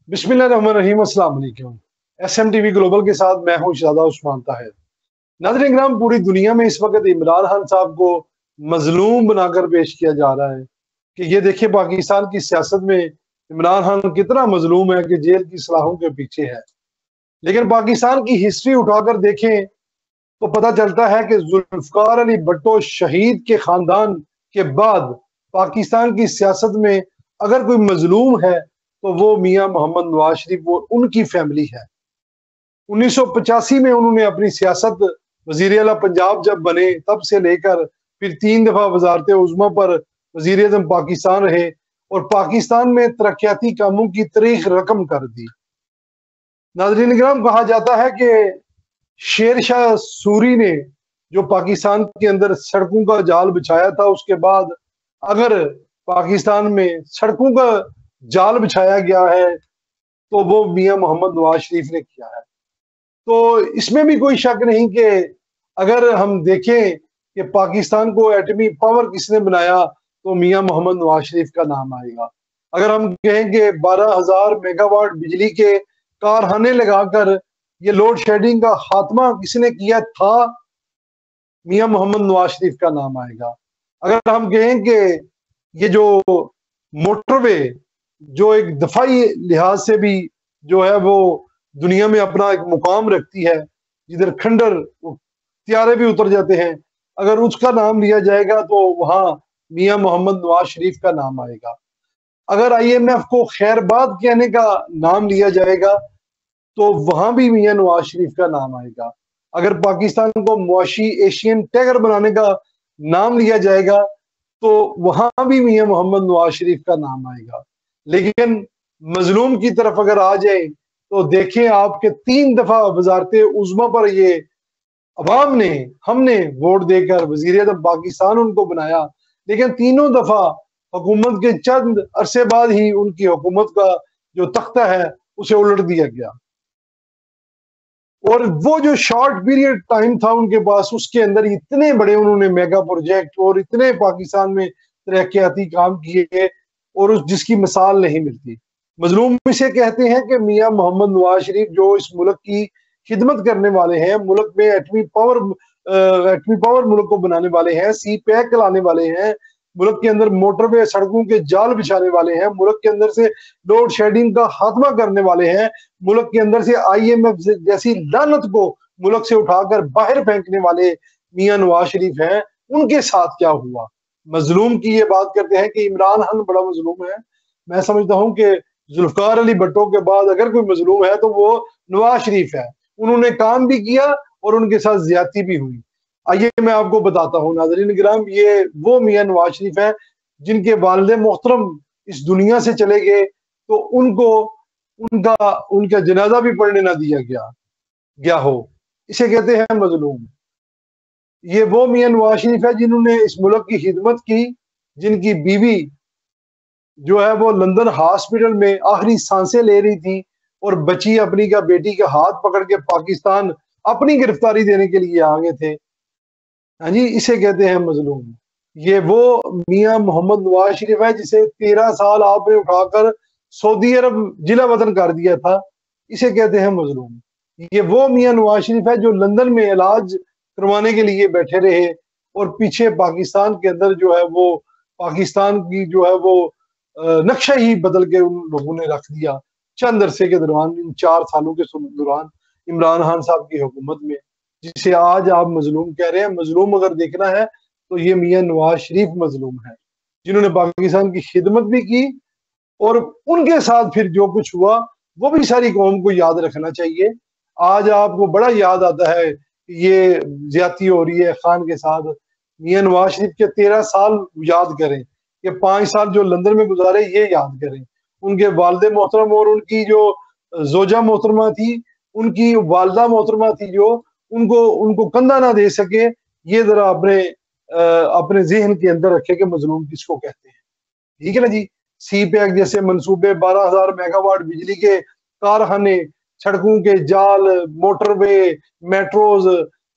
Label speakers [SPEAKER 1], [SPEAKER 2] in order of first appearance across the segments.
[SPEAKER 1] बिस्मिल्लाहिर्रहमानिर्रहीम, अस्सलाम वालेकुम। SMTV ग्लोबल के साथ मैं हूं शादा उस्मान ताहिर। नाज़रीन किराम, पूरी दुनिया में इस वक्त इमरान खान साहब को मजलूम बनाकर पेश किया जा रहा है कि ये देखिए पाकिस्तान की सियासत में इमरान खान कितना मजलूम है कि जेल की सलाखों के पीछे है। लेकिन पाकिस्तान की हिस्ट्री उठाकर देखें तो पता चलता है कि जुल्फकार अली भट्टो शहीद के खानदान के बाद पाकिस्तान की सियासत में अगर कोई मजलूम है तो वो मियां मोहम्मद नवाज शरीफ, वो उनकी फैमिली है। 1985 में उन्होंने अपनी सियासत, वजीर आला पंजाब जब बने तब से लेकर फिर 3 दफा वजारत उज़्मा पर वजीर आज़म पाकिस्तान रहे और पाकिस्तान में तरक्याती कामों की तारीख रकम कर दी। नाज़रीन किराम, कहा जाता है कि शेर शाह सूरी ने जो पाकिस्तान के अंदर सड़कों का जाल बिछाया था, उसके बाद अगर पाकिस्तान में सड़कों का जाल बिछाया गया है तो वो मियां मोहम्मद नवाज शरीफ ने किया है। तो इसमें भी कोई शक नहीं कि अगर हम देखें कि पाकिस्तान को एटमी पावर किसने बनाया तो मियां मोहम्मद नवाज शरीफ का नाम आएगा। अगर हम कहें कि 12,000 मेगावाट बिजली के कारखाने लगाकर ये लोड शेडिंग का खात्मा किसने किया था, मियां मोहम्मद नवाज शरीफ का नाम आएगा। अगर हम कहें कि ये जो मोटरवे जो एक दफाई लिहाज से भी जो है वो दुनिया में अपना एक मुकाम रखती है, जिधर खंडर त्यारे भी उतर जाते हैं, अगर उसका नाम लिया जाएगा तो वहां मियां मोहम्मद नवाज शरीफ का नाम आएगा। अगर IMF को खैरबाद कहने का नाम लिया जाएगा तो वहां भी मियां नवाज शरीफ का नाम आएगा। अगर पाकिस्तान को मुआशी एशियन टाइगर बनाने का नाम लिया जाएगा तो वहां भी मियां मोहम्मद नवाज शरीफ का नाम आएगा। लेकिन मजलूम की तरफ अगर आ जाए तो देखें आपके 3 दफा वजारत उज़्मा पर ये अवाम ने, हमने वोट देकर वजीर आज़म पाकिस्तान उनको बनाया, लेकिन तीनों दफा हुकूमत के चंद अरसे बाद ही उनकी हुकूमत का जो तख्ता है उसे उलट दिया गया। और वो जो शॉर्ट पीरियड टाइम था उनके पास, उसके अंदर इतने बड़े उन्होंने मेगा प्रोजेक्ट और इतने पाकिस्तान में तरक्याती काम किए और उस जिसकी मिसाल नहीं मिलती। मजलूम इसे कहते हैं कि मियां मोहम्मद नवाज शरीफ जो इस मुल्क की खिदमत करने वाले हैं, मुल्क में एटमी पावर मुल्क को बनाने वाले हैं, सी पैक लाने वाले हैं, मुल्क के अंदर मोटरवे सड़कों के जाल बिछाने वाले हैं, मुल्क के अंदर से लोड शेडिंग का खात्मा करने वाले हैं, मुल्क के अंदर से IMF जैसी लानत को मुल्क से उठाकर बाहर फेंकने वाले मियां नवाज शरीफ हैं। उनके साथ क्या हुआ? मजलूम की ये बात करते हैं कि इमरान खान बड़ा मजलूम है। मैं समझता हूं कि जुल्फकार अली भट्टो के बाद अगर कोई मजलूम है तो वो नवाज शरीफ है। उन्होंने काम भी किया और उनके साथ ज्यादती भी हुई। आइए मैं आपको बताता हूँ नाज़रीन किराम, ये वो मियां नवाज शरीफ है जिनके वालिद मोहतरम इस दुनिया से चले गए तो उनको उनका उनका जनाजा भी पढ़ने ना दिया गया हो। इसे कहते हैं मजलूम। ये वो मियां नवाज शरीफ है जिन्होंने इस मुल्क की खिदमत की, जिनकी बीवी जो है वो लंदन हॉस्पिटल में आखिरी सांसें ले रही थी और बच्ची अपनी का बेटी का हाथ पकड़ के पाकिस्तान अपनी गिरफ्तारी देने के लिए आ गए थे। हाँ जी, इसे कहते हैं मजलूम। ये वो मियां मोहम्मद नवाज शरीफ है जिसे 13 साल आपने उठाकर सऊदी अरब जिला वतन कर दिया था। इसे कहते हैं मजलूम। ये वो मियां नवाज शरीफ है जो लंदन में इलाज करवाने के लिए बैठे रहे और पीछे पाकिस्तान के अंदर जो है वो पाकिस्तान की जो है वो नक्शा ही बदल के उन लोगों ने रख दिया चंद अरसे के दौरान, इन 4 सालों के दौरान इमरान खान साहब की हुकूमत में, जिसे आज आप मजलूम कह रहे हैं। मजलूम अगर देखना है तो ये मियां नवाज शरीफ मजलूम है, जिन्होंने पाकिस्तान की खिदमत भी की और उनके साथ फिर जो कुछ हुआ वो भी सारी कौम को याद रखना चाहिए। आज आपको बड़ा याद आता है ये ज्यादती हो रही है खान के साथ। मियां नवाज शरीफ के 13 साल याद करें, ये 5 साल जो लंदन में गुजारे ये याद करें। उनके वालिद मोहतरम और उनकी जो जोजा मोहतरमा थी, उनकी वालदा मोहतरमा थी जो उनको उनको कंधा ना दे सके, ये जरा अपने जहन के अंदर रखे कि मजलूम किसको कहते हैं। ठीक है ना जी। सी पैक जैसे मंसूबे, 12,000 मेगावाट बिजली के कारखाने, सड़कों के जाल, मोटरवे, मेट्रोज,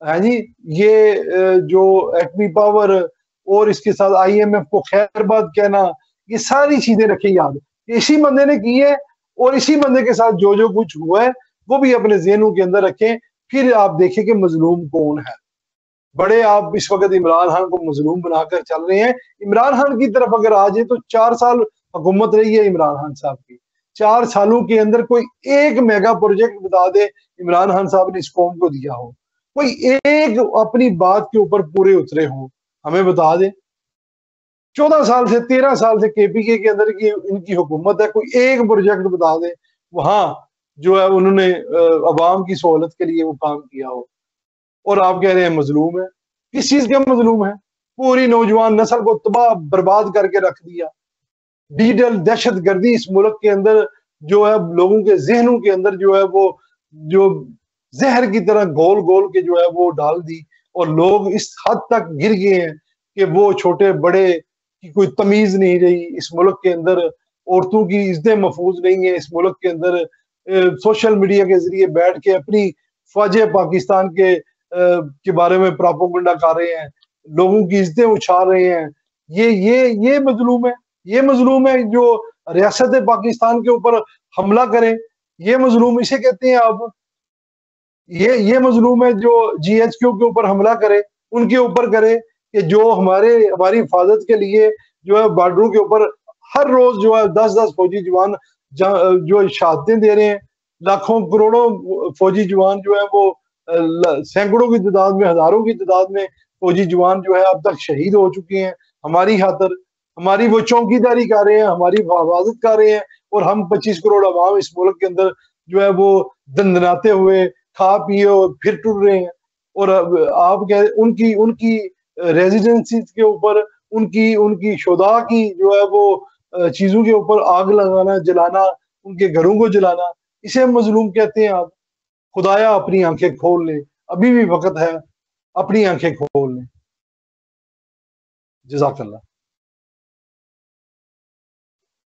[SPEAKER 1] है जी, ये जो एटमी पावर और इसके साथ IMF को खैरबाद कहना, ये सारी चीजें रखें याद। इसी बंदे ने की है और इसी बंदे के साथ जो जो कुछ हुआ है वो भी अपने ज़हनों के अंदर रखें, फिर आप देखें कि मजलूम कौन है। बड़े आप इस वक्त इमरान खान को मजलूम बनाकर चल रहे हैं। इमरान खान की तरफ अगर आ जाए तो 4 साल हुकूमत रही है इमरान खान साहब की, 4 सालों के अंदर कोई एक मेगा प्रोजेक्ट बता दे इमरान खान साहब ने इस कौम को दिया हो, कोई एक अपनी बात के ऊपर पूरे उतरे हो, हमें बता दे। 14 साल से 13 साल से केपीके के अंदर की इनकी हुकूमत है, कोई एक प्रोजेक्ट बता दे वहां जो है उन्होंने अवाम की सहूलत के लिए वो काम किया हो। और आप कह रहे हैं मजलूम है, किस चीज का मजलूम है? पूरी नौजवान नस्ल को तबाह बर्बाद करके रख दिया। डिजिटल दहशत गर्दी इस मुल्क के अंदर जो है लोगों के जहनों के अंदर जो है वो जो जहर की तरह गोल गोल के जो है वो डाल दी, और लोग इस हद तक गिर गए हैं कि वो छोटे बड़े की कोई तमीज नहीं रही इस मुल्क के अंदर। औरतों की इज्जतें महफूज नहीं है इस मुल्क के अंदर। सोशल मीडिया के जरिए बैठ के अपनी फौजे पाकिस्तान के बारे में प्रोपेगेंडा कर रहे हैं, लोगों की इज्जतें उछाल रहे हैं। ये मजलूम है, ये मजलूम है जो रियासत पाकिस्तान के ऊपर हमला करे, ये मजलूम इसे कहते हैं आप। ये मजलूम है जो जीएचक्यू के ऊपर हमला करे, उनके ऊपर करे कि जो हमारी हिफाजत के लिए जो है बॉर्डरों के ऊपर हर रोज जो है 10-10 फौजी जवान जो शहादतें दे रहे हैं। लाखों करोड़ों फौजी जवान जो है वो सैकड़ों की तादाद में, हजारों की तादाद में फौजी जवान जो है अब तक शहीद हो चुके हैं हमारी खातर। हमारी वो चौकीदारी कर रहे हैं, हमारी हिफाजत कर रहे हैं, और हम 25 करोड़ अवाम इस मुल्क के अंदर जो है वो दंदनाते हुए खा पिए और फिर टूट रहे हैं। और आप कह उनकी उनकी रेजिडेंसी के ऊपर, उनकी उनकी शुदा की जो है वो चीजों के ऊपर आग लगाना, जलाना, उनके घरों को जलाना, इसे मजलूम कहते हैं आप। खुदाया अपनी आंखें खोल ले, अभी भी वक्त है, अपनी आंखें खोल ले। जज़ाकल्लाह।